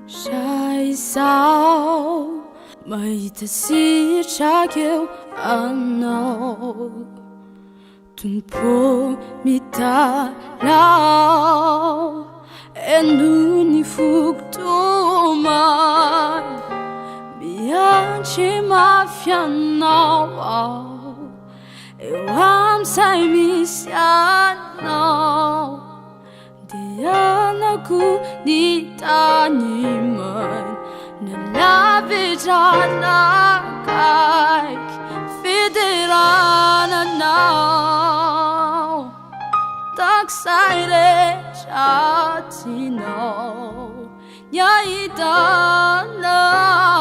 Sai sao mày thật si cha kêu Anao tung po mi ta lao enu ni fuk tu mai bian chi ma fianao eu am sai mi sianao Dianaku di taniman na vidana kaik fiderana now taksaire chatino yaida now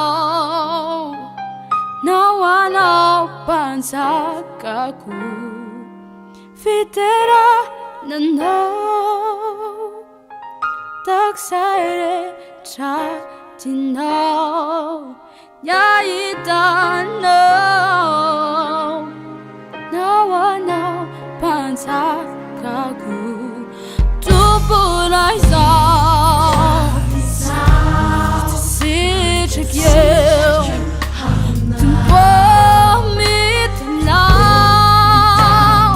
Anao pansakaku fiderana now taksaire chatino yaida now Anao pansakaku tupunai sa sichik yeu tumpo mit now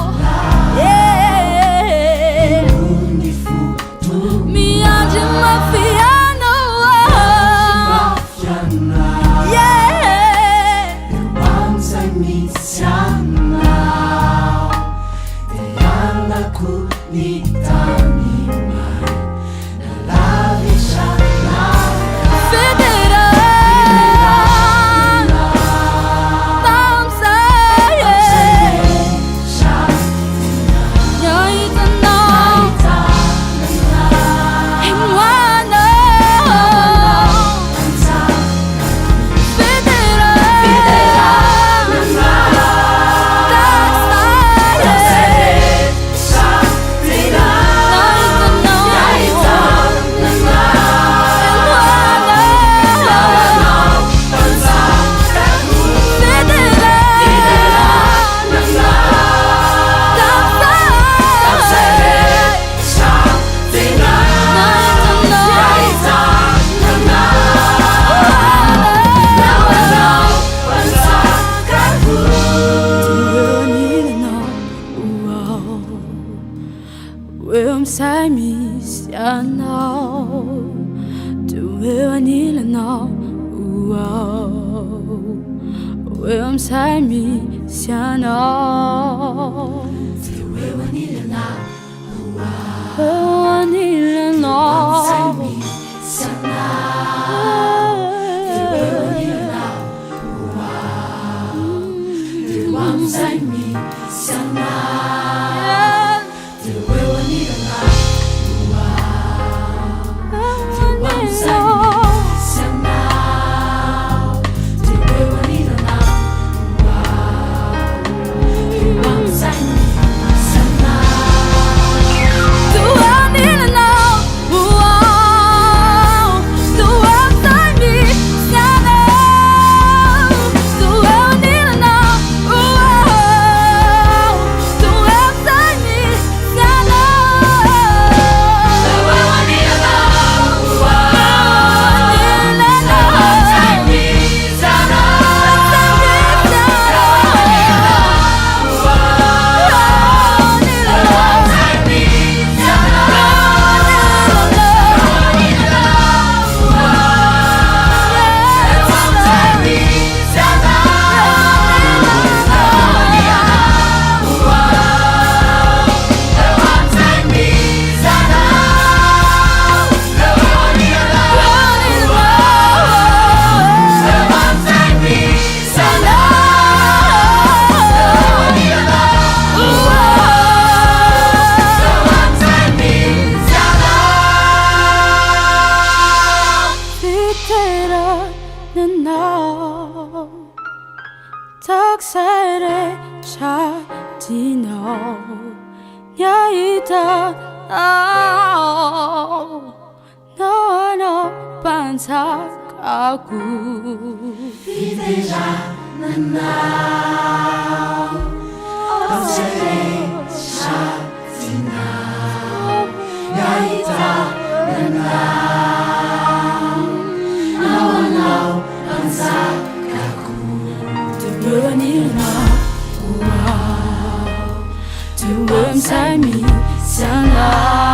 yeah mi anje mafiano yeah Bang sai mi siana Dianaku ni taniman na lavisha na Fiderana tam say yaita na himwana sai mi sianao tu anila now William sai mi sianao tu anila now sai mi sianao William sai mi sianao Sana 세례 차디노 야이다 너와 너 반짝하고 Fiderana Anao 세례 차디노 야이다 나와 너 반짝하고 드러니나 우와 두음 삶이 살아